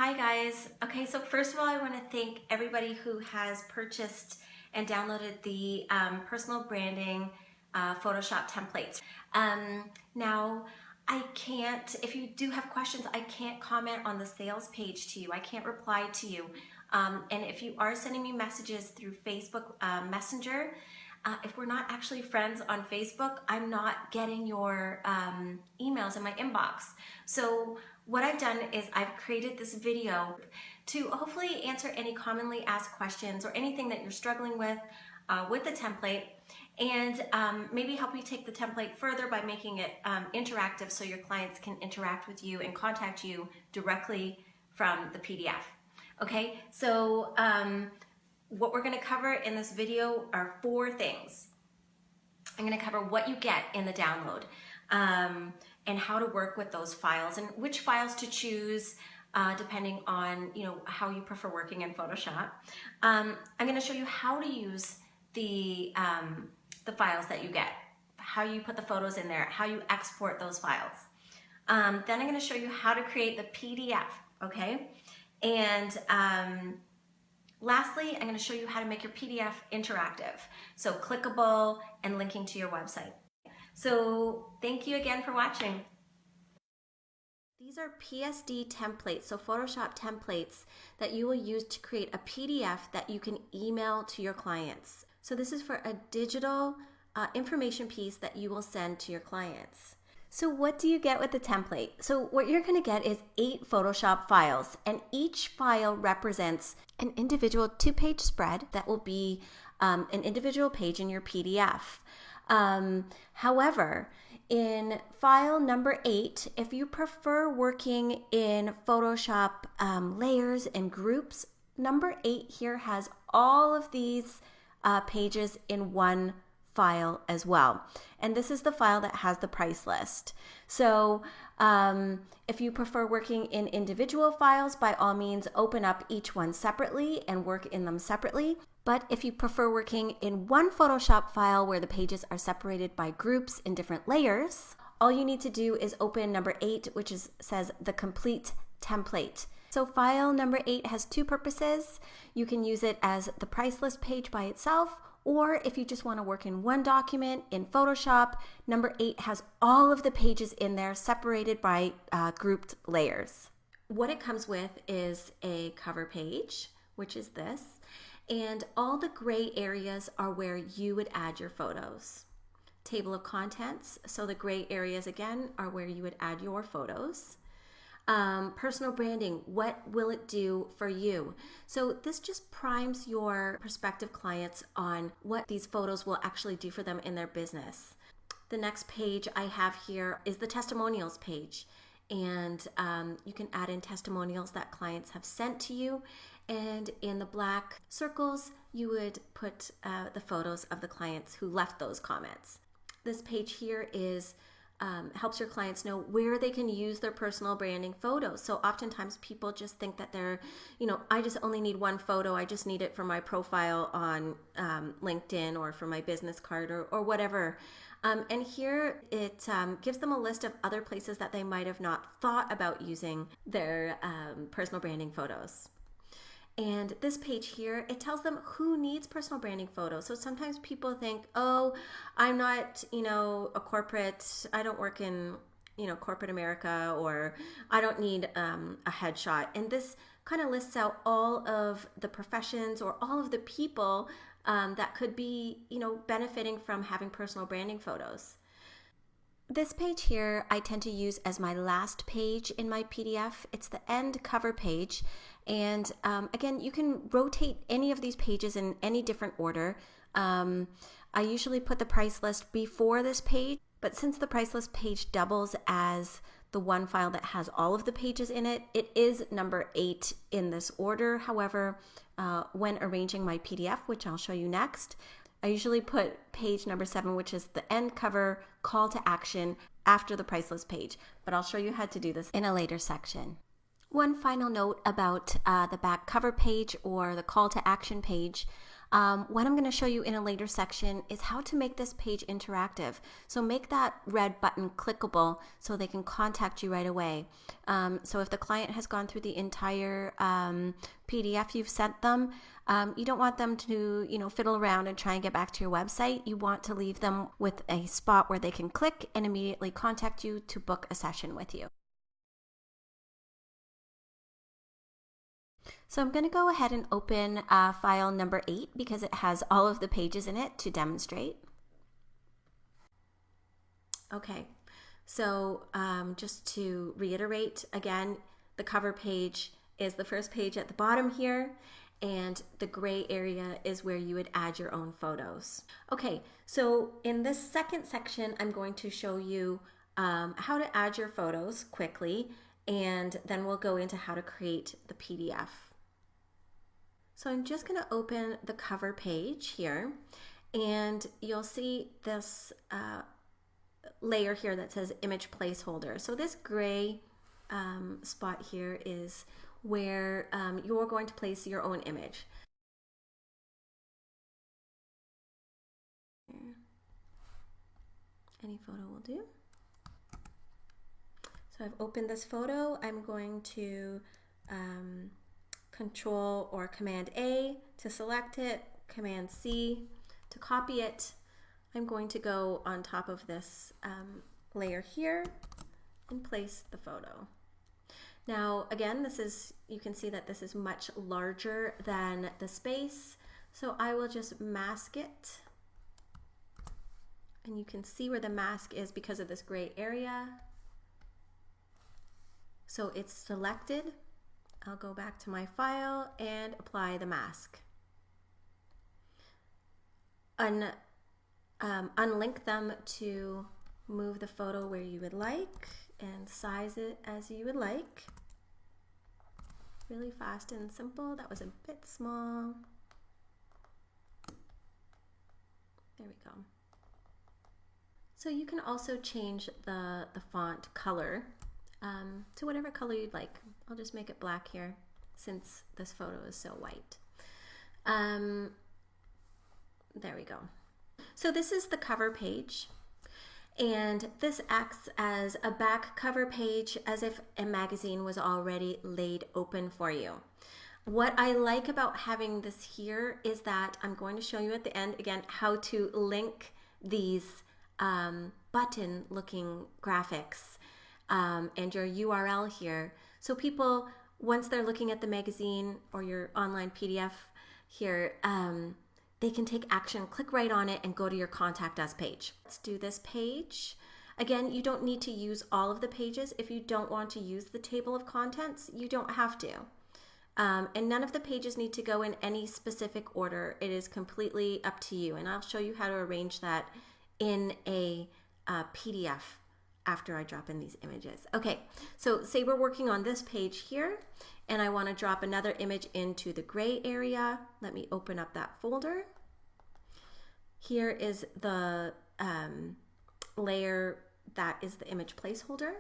Hi guys. Okay, so first of all, I want to thank everybody who has purchased and downloaded the personal branding Photoshop templates. Now, I can't, if you do have questions, I can't comment on the sales page to you. I can't reply to you. And if you are sending me messages through Facebook Messenger, if we're not actually friends on Facebook, I'm not getting your emails in my inbox. So what I've done is I've created this video to hopefully answer any commonly asked questions or anything that you're struggling with the template, and maybe help you take the template further by making it interactive so your clients can interact with you and contact you directly from the PDF. Okay, so what we're going to cover in this video are 4 things. I'm going to cover what you get in the download and how to work with those files and which files to choose depending on how you prefer working in Photoshop. I'm going to show you how to use the files that you get, how you put the photos in there, how you export those files. Then I'm going to show you how to create the PDF, okay? And lastly, I'm going to show you how to make your PDF interactive, so clickable and linking to your website. So thank you again for watching. These are PSD templates, so Photoshop templates that you will use to create a PDF that you can email to your clients. So this is for a digital information piece that you will send to your clients. So what do you get with the template? So what you're going to get is 8 Photoshop files, and each file represents an individual 2-page spread that will be an individual page in your PDF. However, in file number 8, if you prefer working in Photoshop layers and groups, number 8 here has all of these pages in one file as well. And this is the file that has the price list. So if you prefer working in individual files, by all means open up each one separately and work in them separately. But if you prefer working in one Photoshop file where the pages are separated by groups in different layers, all you need to do is open number 8, which says the complete template. So file number 8 has 2 purposes. You can use it as the price list page by itself, or if you just want to work in one document in Photoshop, number 8 has all of the pages in there separated by grouped layers. What it comes with is a cover page, which is this, and all the gray areas are where you would add your photos. Table of contents, so the gray areas again are where you would add your photos. Personal branding, what will it do for you? So this just primes your prospective clients on what these photos will actually do for them in their business. The next page I have here is the testimonials page, and you can add in testimonials that clients have sent to you, and in the black circles you would put the photos of the clients who left those comments. This page here is helps your clients know where they can use their personal branding photos. So oftentimes people just think that they're, I just only need one photo. I just need it for my profile on LinkedIn or for my business card or whatever. And here it gives them a list of other places that they might have not thought about using their personal branding photos. And this page here, it tells them who needs personal branding photos. So sometimes people think, oh, I'm not, a corporate, I don't work in, corporate America, or I don't need a headshot. And this kind of lists out all of the professions or all of the people that could be, benefiting from having personal branding photos. This page here I tend to use as my last page in my PDF. It's the end cover page. And again, you can rotate any of these pages in any different order. I usually put the price list before this page, but since the price list page doubles as the one file that has all of the pages in it, it is number 8 in this order. However, when arranging my PDF, which I'll show you next, I usually put page number 7, which is the end cover call to action, after the price list page, but I'll show you how to do this in a later section. One final note about the back cover page or the call to action page. What I'm going to show you in a later section is how to make this page interactive. So make that red button clickable so they can contact you right away. So if the client has gone through the entire PDF you've sent them, you don't want them to, fiddle around and try and get back to your website. You want to leave them with a spot where they can click and immediately contact you to book a session with you. So I'm going to go ahead and open file number 8 because it has all of the pages in it to demonstrate. Okay, so just to reiterate again, the cover page is the first page at the bottom here, and the gray area is where you would add your own photos. Okay, so in this second section, I'm going to show you how to add your photos quickly, and then we'll go into how to create the PDF. So I'm just going to open the cover page here, and you'll see this layer here that says image placeholder. So this gray spot here is where you're going to place your own image. Any photo will do. So I've opened this photo. I'm going to Control or Command A to select it, Command C to copy it. I'm going to go on top of this layer here and place the photo. Now again, you can see that this is much larger than the space, so I will just mask it. And you can see where the mask is because of this gray area. So it's selected. I'll go back to my file and apply the mask. Unlink them to move the photo where you would like and size it as you would like. Really fast and simple. That was a bit small. There we go. So you can also change the font color to whatever color you'd like. I'll just make it black here since this photo is so white. There we go. So this is the cover page, and this acts as a back cover page as if a magazine was already laid open for you. What I like about having this here is that I'm going to show you at the end again how to link these button looking graphics and your URL here. So people, once they're looking at the magazine or your online PDF here, they can take action, click right on it and go to your Contact Us page. Let's do this page. Again, you don't need to use all of the pages. If you don't want to use the table of contents, you don't have to. And none of the pages need to go in any specific order. It is completely up to you. And I'll show you how to arrange that in a PDF after I drop in these images. Okay, so say we're working on this page here, and I want to drop another image into the gray area. Let me open up that folder. Here is the layer that is the image placeholder.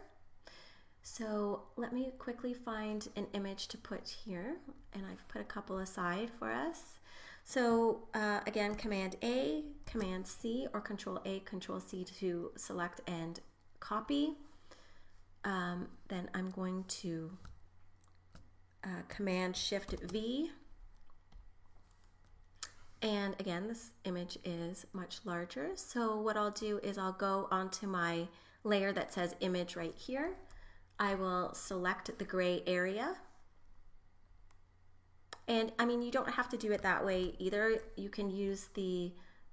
So let me quickly find an image to put here, and I've put a couple aside for us. So again, Command A, Command C, or Control A, Control C to select and copy. Then I'm going to Command Shift V. And again, this image is much larger. So what I'll do is I'll go onto my layer that says image right here. I will select the gray area. And I mean, you don't have to do it that way either. You can use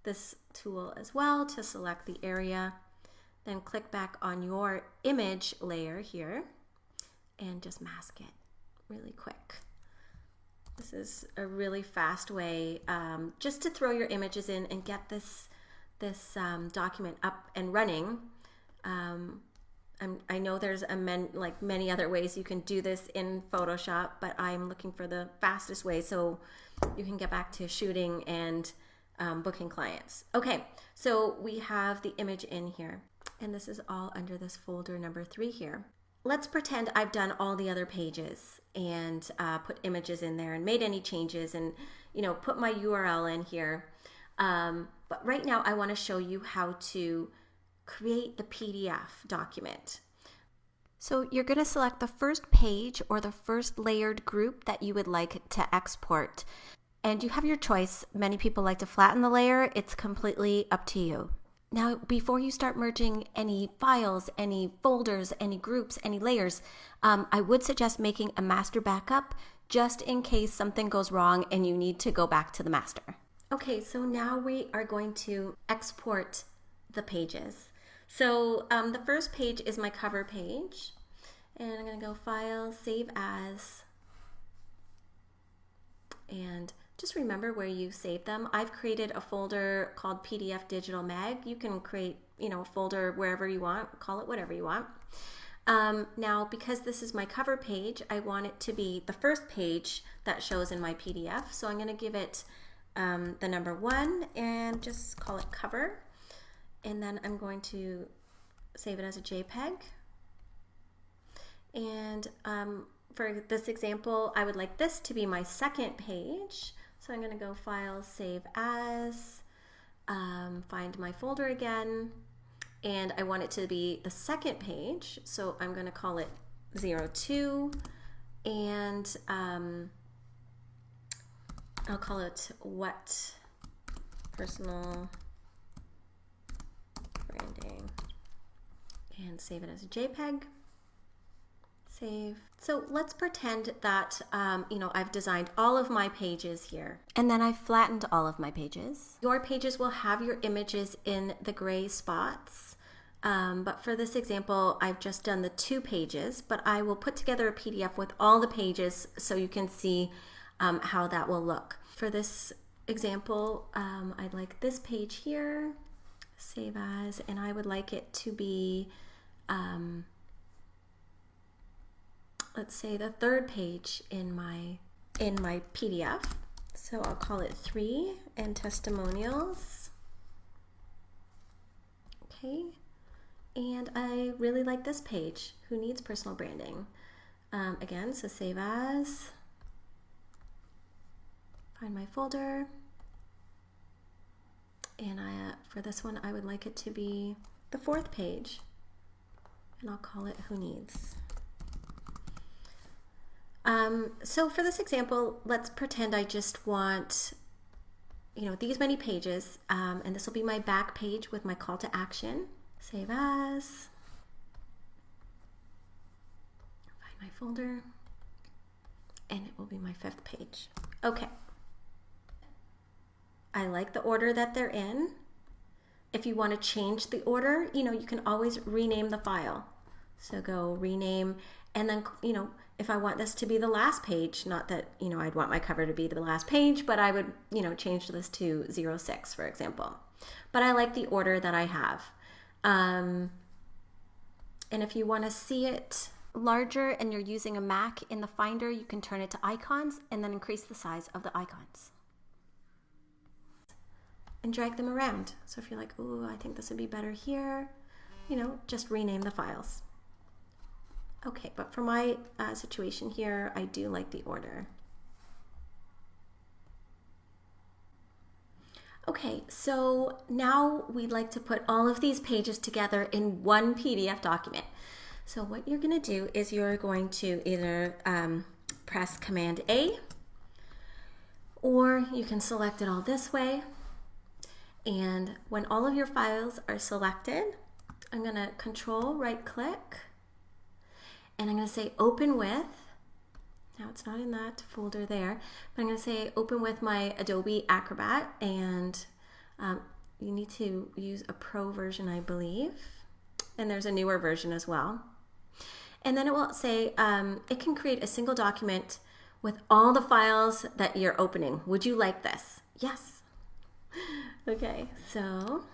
this tool as well to select the area. Then click back on your image layer here and just mask it really quick. This is a really fast way just to throw your images in and get this document up and running. I know there's like many other ways you can do this in Photoshop, but I'm looking for the fastest way so you can get back to shooting and booking clients. Okay, so we have the image in here, and this is all under this folder number 3 here. let's pretend I've done all the other pages and put images in there and made any changes and, put my URL in here. But right now I want to show you how to create the PDF document. So you're going to select the first page or the first layered group that you would like to export. And you have your choice. Many people like to flatten the layer. It's completely up to you. Now, before you start merging any files, any folders, any groups, any layers, I would suggest making a master backup just in case something goes wrong and you need to go back to the master. Okay, so now we are going to export the pages. So the first page is my cover page, and I'm going to go File, Save As, and just remember where you save them. I've created a folder called PDF Digital Mag. You can create, a folder wherever you want, call it whatever you want. Now, because this is my cover page, I want it to be the first page that shows in my PDF. So I'm going to give it the number 1 and just call it cover. And then I'm going to save it as a JPEG. And for this example, I would like this to be my second page. So I'm going to go File, Save As, find my folder again, and I want it to be the second page. So I'm going to call it 02, and I'll call it What Personal Branding, and save it as a JPEG. Save. So let's pretend that, I've designed all of my pages here. And then I've flattened all of my pages. Your pages will have your images in the gray spots. But for this example, I've just done the 2 pages, but I will put together a PDF with all the pages so you can see how that will look. For this example, I'd like this page here, Save As, and I would like it to be let's say the third page in my PDF. So I'll call it 3 and testimonials. Okay, and I really like this page. Who needs personal branding? Again, so save as, find my folder, and for this one I would like it to be the 4th page, and I'll call it Who Needs. So for this example, let's pretend I just want, these many pages, and this will be my back page with my call to action. Save as, find my folder, and it will be my 5th page. Okay. I like the order that they're in. If you want to change the order, you can always rename the file. So go rename, and then, if I want this to be the last page, not that, I'd want my cover to be the last page, but I would, change this to 06, for example. But I like the order that I have. And if you want to see it larger and you're using a Mac in the Finder, you can turn it to icons and then increase the size of the icons. And drag them around. So if you're like, ooh, I think this would be better here, just rename the files. Okay, but for my situation here, I do like the order. Okay, so now we'd like to put all of these pages together in one PDF document. So what you're going to do is you're going to either press Command A, or you can select it all this way. And when all of your files are selected, I'm going to Control right click, and I'm going to say Open with. Now it's not in that folder there, but I'm going to say Open with my Adobe Acrobat, and you need to use a Pro version, I believe, and there's a newer version as well. And then it will say it can create a single document with all the files that you're opening. Would you like this? Yes. Okay, so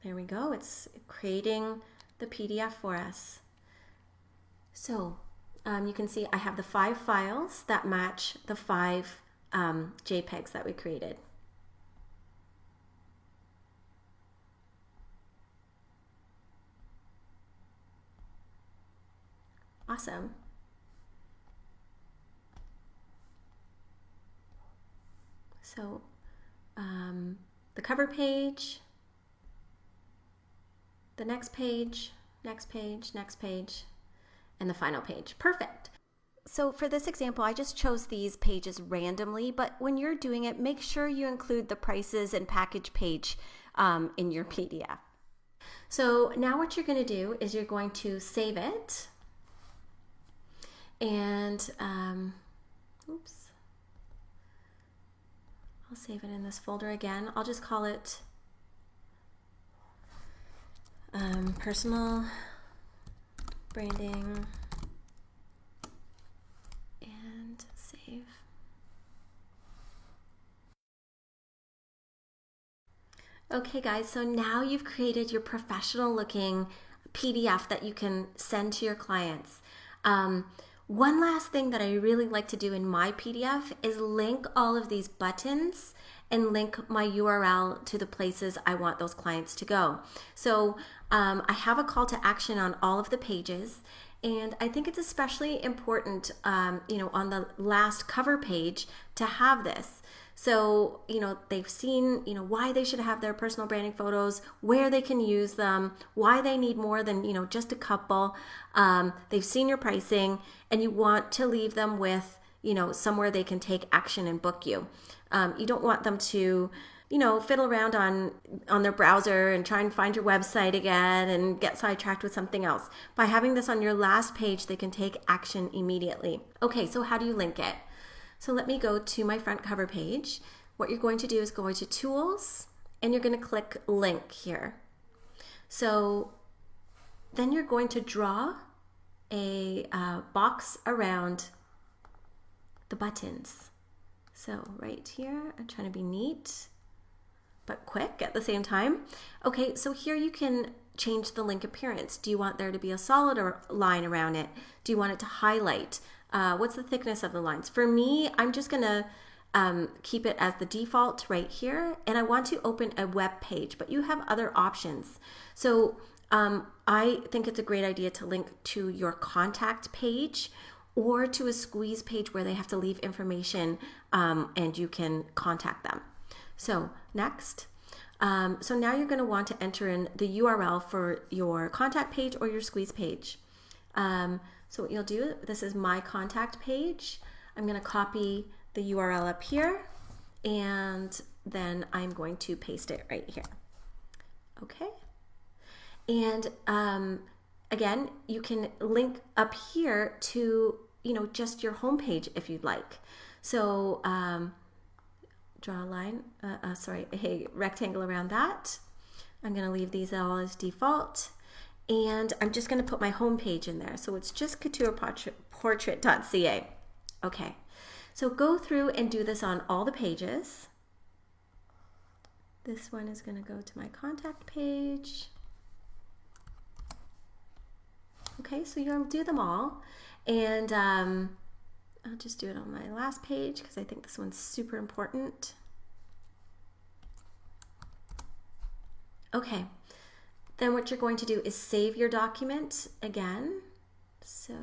there we go. It's creating the PDF for us. So you can see I have the 5 files that match the 5 JPEGs that we created. Awesome. So the cover page, the next page, next page, next page, and the final page. Perfect. So for this example, I just chose these pages randomly, but when you're doing it, make sure you include the prices and package page in your PDF. So now what you're going to do is you're going to save it, and oops, I'll save it in this folder again. I'll just call it personal branding and save. Okay guys, so now you've created your professional looking PDF that you can send to your clients. One last thing that I really like to do in my PDF is link all of these buttons and link my URL to the places I want those clients to go. So I have a call to action on all of the pages, and I think it's especially important, you know, on the last cover page to have this. So, you know, they've seen, you know, why they should have their personal branding photos, where they can use them, why they need more than, you know, just a couple. They've seen your pricing, and you want to leave them with, you know, somewhere they can take action and book you. You don't want them to, you know, fiddle around on their browser and try and find your website again and get sidetracked with something else. By having this on your last page, they can take action immediately. Okay, so how do you link it? So let me go to my front cover page. What you're going to do is go into Tools, and you're going to click Link here. So then you're going to draw a box around the buttons. So right here, I'm trying to be neat, but quick at the same time. Okay, so here you can change the link appearance. Do you want there to be a solid line around it? Do you want it to highlight? What's the thickness of the lines? For me, I'm just gonna keep it as the default right here, and I want to open a web page, but you have other options. So I think it's a great idea to link to your contact page or to a squeeze page where they have to leave information and you can contact them. So next. So now you're going to want to enter in the URL for your contact page or your squeeze page. So what you'll do, this is my contact page. I'm going to copy the URL up here, and then I'm going to paste it right here. Okay. And again, you can link up here to, you know, just your home page if you'd like. So draw a line, a rectangle around that. I'm going to leave these all as default, and I'm just going to put my home page in there. So it's just coutureportrait.ca. Okay, so go through and do this on all the pages. This one is going to go to my contact page. Okay, so you'll do them all, and I'll just do it on my last page because I think this one's super important. Okay, then what you're going to do is save your document again. So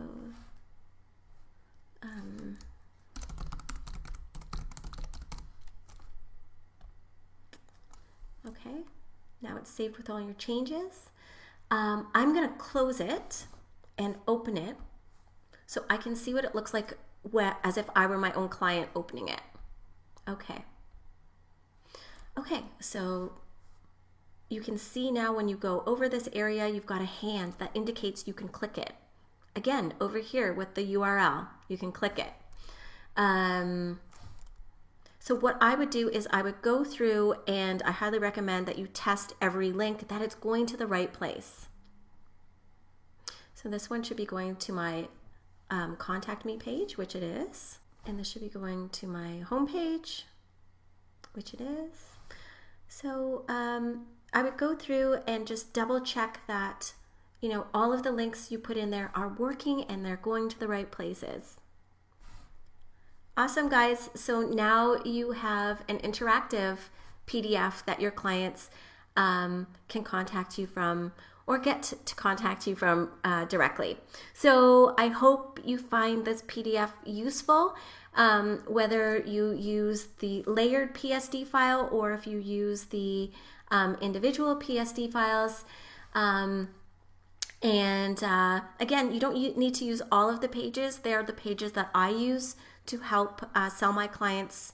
okay, now it's saved with all your changes. I'm going to close it and open it so I can see what it looks like as if I were my own client opening it. Okay. Okay, so you can see now when you go over this area, you've got a hand that indicates you can click it. Again, over here with the URL, you can click it. So what I would do is I would go through, and I highly recommend that you test every link that it's going to the right place. So this one should be going to my contact me page, which it is. And this should be going to my home page, which it is. So I would go through and just double check that, you know, all of the links you put in there are working and they're going to the right places. Awesome, guys. So now you have an interactive PDF that your clients can contact you from, or get to contact you from directly. So I hope you find this PDF useful, whether you use the layered PSD file or if you use the individual PSD files. Again, you don't need to use all of the pages. They are the pages that I use to help sell my clients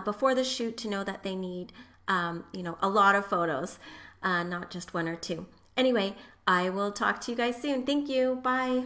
before the shoot to know that they need a lot of photos, not just one or two. Anyway, I will talk to you guys soon. Thank you. Bye.